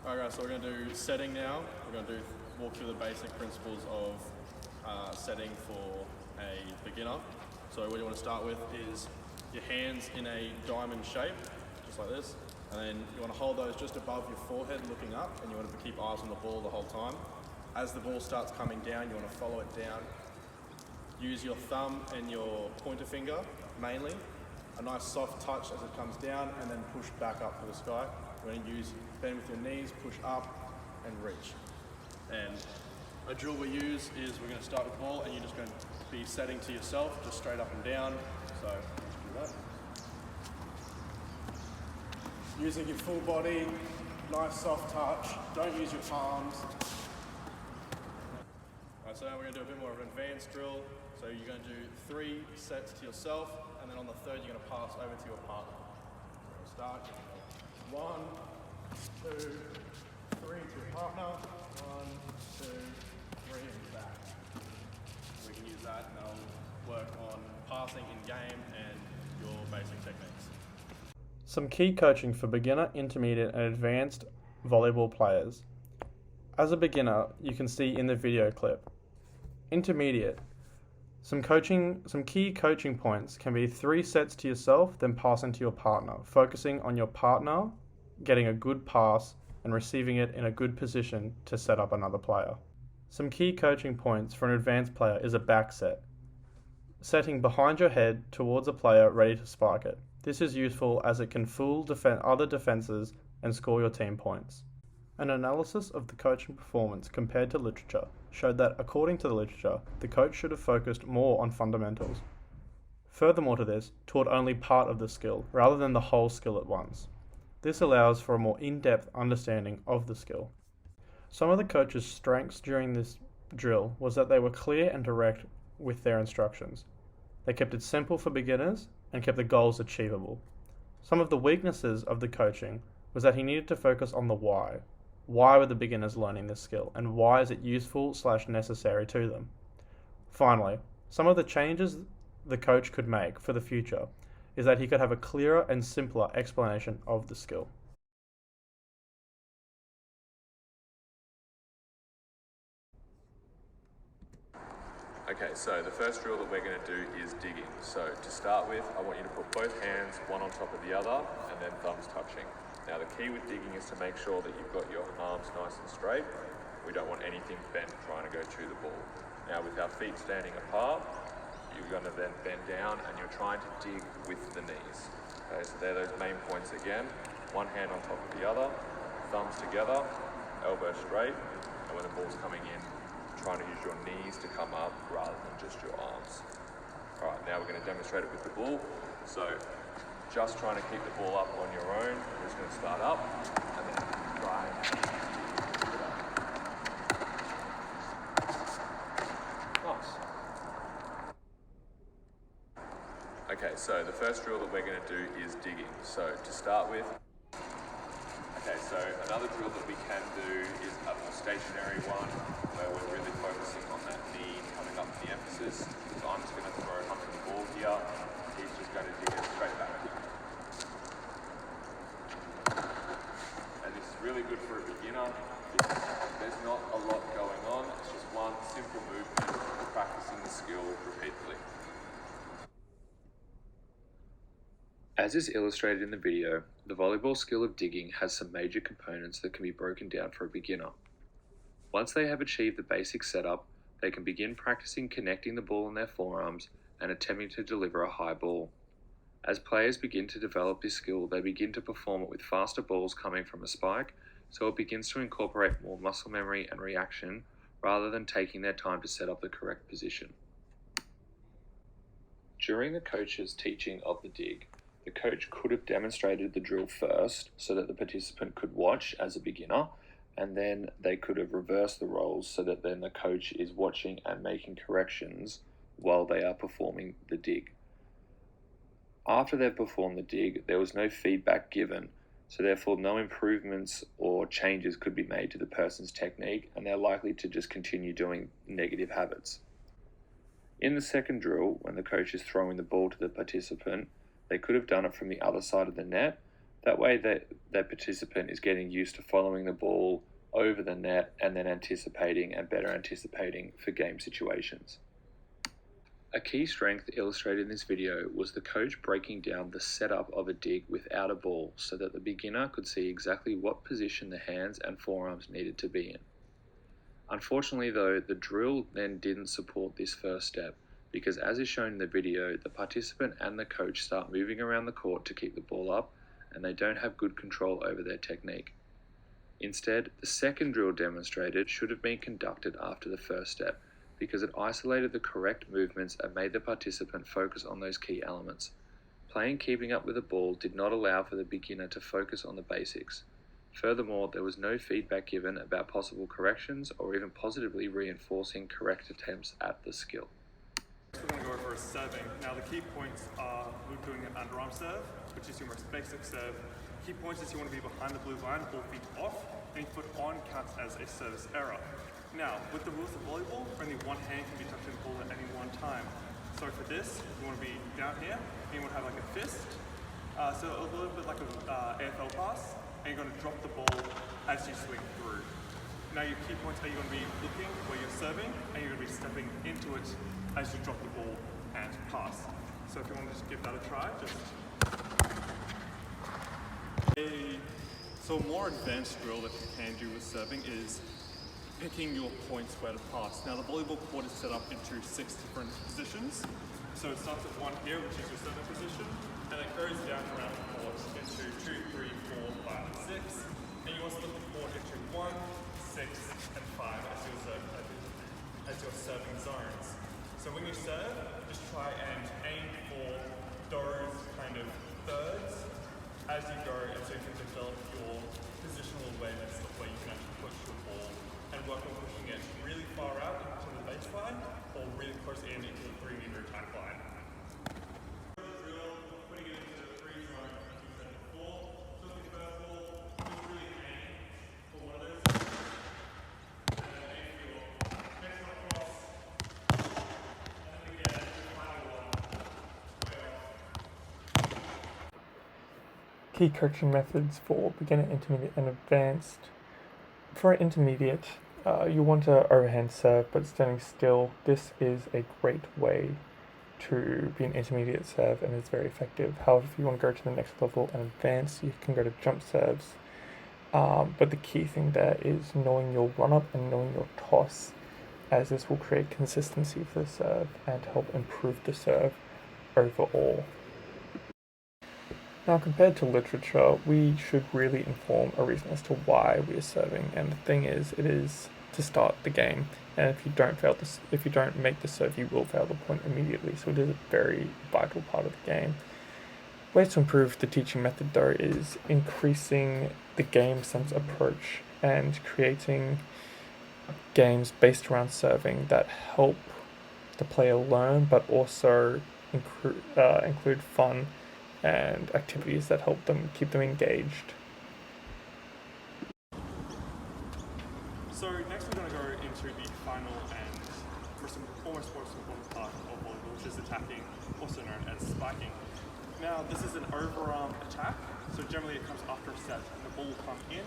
Alright guys, so we're going to do setting now. We're going to walk through the basic principles of setting for a beginner. So what you want to start with is your hands in a diamond shape, just like this. And then you want to hold those just above your forehead looking up, and you want to keep eyes on the ball the whole time. As the ball starts coming down, you want to follow it down. Use your thumb and your pointer finger mainly. A nice soft touch as it comes down, and then push back up to the sky. You're going to bend with your knees, push up and reach. And a drill we use is we're going to start with the ball, and you're just going to be setting to yourself, just straight up and down. So do that. Using your full body, nice soft touch. Don't use your palms. Alright, so now we're going to do a bit more of an advanced drill. So you're going to do 3 sets to yourself, and then on the third you're going to pass over to your partner. So we'll start. 1, 2, 3 to your partner. 1, 2, 3 and back. We can use that and that'll work on passing in game and your basic techniques. Some key coaching for beginner, intermediate and advanced volleyball players. As a beginner, you can see in the video clip. Intermediate. Some key coaching points can be 3 sets to yourself, then passing to your partner, focusing on your partner, getting a good pass, and receiving it in a good position to set up another player. Some key coaching points for an advanced player is a back set. Setting behind your head towards a player ready to spike it. This is useful as it can fool other defenses and score your team points. An analysis of the coaching performance compared to literature showed that, according to the literature, the coach should have focused more on fundamentals. Furthermore to this, taught only part of the skill, rather than the whole skill at once. This allows for a more in-depth understanding of the skill. Some of the coach's strengths during this drill was that they were clear and direct with their instructions. They kept it simple for beginners and kept the goals achievable. Some of the weaknesses of the coaching was that he needed to focus on the why. Why were the beginners learning this skill, and why is it useful/necessary to them? Finally, some of the changes the coach could make for the future is that he could have a clearer and simpler explanation of the skill. Okay, so the first drill that we're going to do is digging. So to start with, I want you to put both hands one on top of the other and then thumbs touching. Now the key with digging is to make sure that you've got your arms nice and straight. We don't want anything bent trying to go through the ball. Now with our feet standing apart, you're going to then bend down and you're trying to dig with the knees. Okay, so they're those main points again. One hand on top of the other, thumbs together, elbow straight, and when the ball's coming in, trying to use your knees to come up rather than just your arms. All right, now we're going to demonstrate it with the ball. So just trying to keep the ball up on your own. We're just going to start up and then try and pick it up. Nice. Okay, so the first drill that we're going to do is digging. So to start with, so another drill that we can do is a more stationary one where we're really focusing on that knee coming up to the emphasis. So I'm just going to throw under the ball here. He's just going to dig it straight back. And this is really good for a beginner because there's not a lot going on. It's just one simple movement, practicing the skill repeatedly. As is illustrated in the video, the volleyball skill of digging has some major components that can be broken down for a beginner. Once they have achieved the basic setup, they can begin practicing connecting the ball in their forearms and attempting to deliver a high ball. As players begin to develop this skill, they begin to perform it with faster balls coming from a spike, so it begins to incorporate more muscle memory and reaction rather than taking their time to set up the correct position. During the coach's teaching of the dig, the coach could have demonstrated the drill first so that the participant could watch as a beginner, and then they could have reversed the roles so that then the coach is watching and making corrections while they are performing the dig. After they've performed the dig, there was no feedback given, so therefore no improvements or changes could be made to the person's technique, and they're likely to just continue doing negative habits. In the second drill, when the coach is throwing the ball to the participant, they could have done it from the other side of the net, That way that participant is getting used to following the ball over the net and then anticipating and better anticipating for game situations. A key strength illustrated in this video was the coach breaking down the setup of a dig without a ball so that the beginner could see exactly what position the hands and forearms needed to be in. Unfortunately though, the drill then didn't support this first step because as is shown in the video, the participant and the coach start moving around the court to keep the ball up and they don't have good control over their technique. Instead, the second drill demonstrated should have been conducted after the first step because it isolated the correct movements and made the participant focus on those key elements. Playing keeping up with the ball did not allow for the beginner to focus on the basics. Furthermore, there was no feedback given about possible corrections or even positively reinforcing correct attempts at the skill. We're going to go over serving. Now the key points are we're doing an underarm serve, which is your most basic serve. Key points is you want to be behind the blue line, all feet off, and foot on counts as a service error. Now, with the rules of volleyball, only one hand can be touching the ball at any one time. So for this, you want to be down here, and you want to have like a fist. So a little bit like an AFL pass, and you're going to drop the ball as you swing through. Now your key points are you're going to be looking where you're serving, and you're going to be stepping into it as you drop the ball and pass. So if you want to just give that a try, So a more advanced drill that you can do with serving is picking your points where to pass. Now the volleyball court is set up into 6 different positions. So it starts at 1 here, which is your serving position, and it goes down around the court into 2, 3, 4, 5, and 6. And you want to split the court into 1, 6, and 5 as your serving zones. So when you serve, just try and aim for those kind of thirds as you go, and so you can develop your positional awareness of where you can actually push your ball and work on pushing it really far out into the baseline or really close in into the 3-meter attack line. Putting it into the 3 zone, like you said before. So the first ball, just really aim for one of those. And then aim for your next one across. And then again, the final one. Key coaching methods for beginner, intermediate, and advanced. For an intermediate, you want to overhand serve but standing still. This is a great way to be an intermediate serve and it's very effective. However, if you want to go to the next level and advance, you can go to jump serves. But the key thing there is knowing your run-up and knowing your toss, as this will create consistency for the serve and help improve the serve overall. Now, compared to literature, we should really inform a reason as to why we are serving. And the thing is, it is to start the game. And if you don't make the serve, you will fail the point immediately. So it is a very vital part of the game. Ways to improve the teaching method, though, is increasing the game sense approach and creating games based around serving that help the player learn, but also include fun and activities that help them keep them engaged. So next we're going to go into the final and almost most important part of volleyball, which is attacking, also known as spiking. Now this is an overarm attack, so generally it comes after a set and the ball will come in,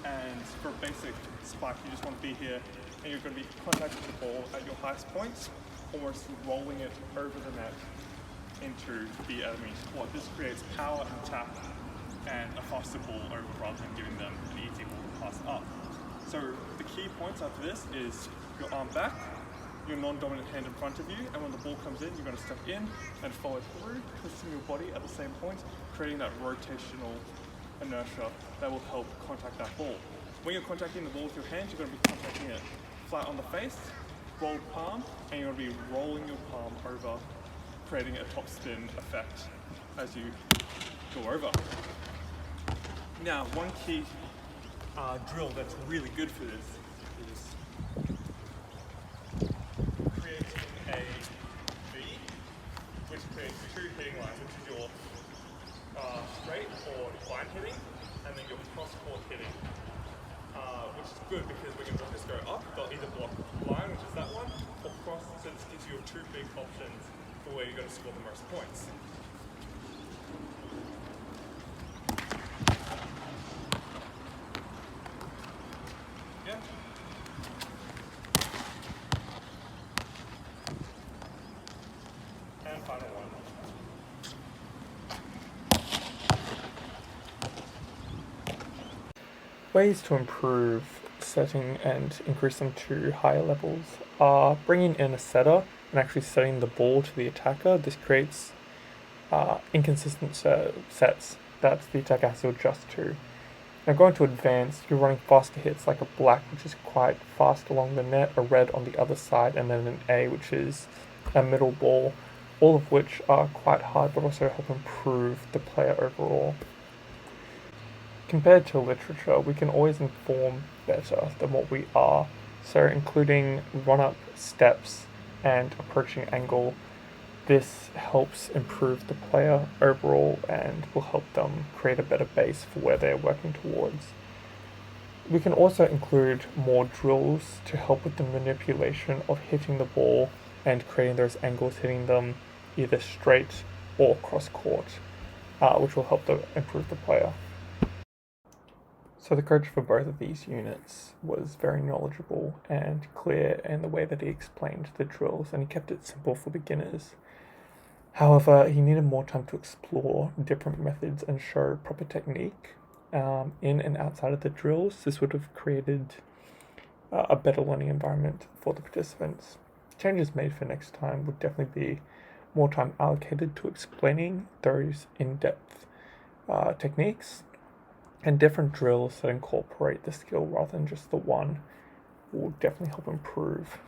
and for a basic spike you just want to be here and you're going to be contacting the ball at your highest points, almost rolling it over the net into the enemy's court. This creates power and tap and a faster ball over rather than giving them an easy ball to pass up. So the key points after this is your arm back, your non-dominant hand in front of you, and when the ball comes in, you're going to step in and follow through, twisting your body at the same point, creating that rotational inertia that will help contact that ball. When you're contacting the ball with your hands, you're going to be contacting it flat on the face, rolled palm, and you're going to be rolling your palm over, creating a top spin effect as you go over. Now, one key drill that's really good for this is creating a V, which creates 2 hitting lines, which is your straight or line hitting, and then your cross court hitting, which is good because when your blockers go up, they'll either block line, which is that one, or cross, so this gives you 2 big options for where you're going to score the most points. ways to improve setting and increase them to higher levels are bringing in a setter and actually setting the ball to the attacker. This creates inconsistent sets that the attacker has to adjust to. Now going to advanced, you're running faster hits like a black, which is quite fast along the net, a red on the other side, and then an A, which is a middle ball, all of which are quite hard but also help improve the player overall. Compared to literature, we can always inform better than what we are, so including run-up steps and approaching angle. This helps improve the player overall and will help them create a better base for where they're working towards. We can also include more drills to help with the manipulation of hitting the ball and creating those angles, hitting them either straight or cross court, which will help improve the player. So the coach for both of these units was very knowledgeable and clear in the way that he explained the drills, and he kept it simple for beginners. However, he needed more time to explore different methods and show proper technique in and outside of the drills. This would have created a better learning environment for the participants. Changes made for next time would definitely be more time allocated to explaining those in-depth techniques, and different drills that incorporate the skill rather than just the one will definitely help improve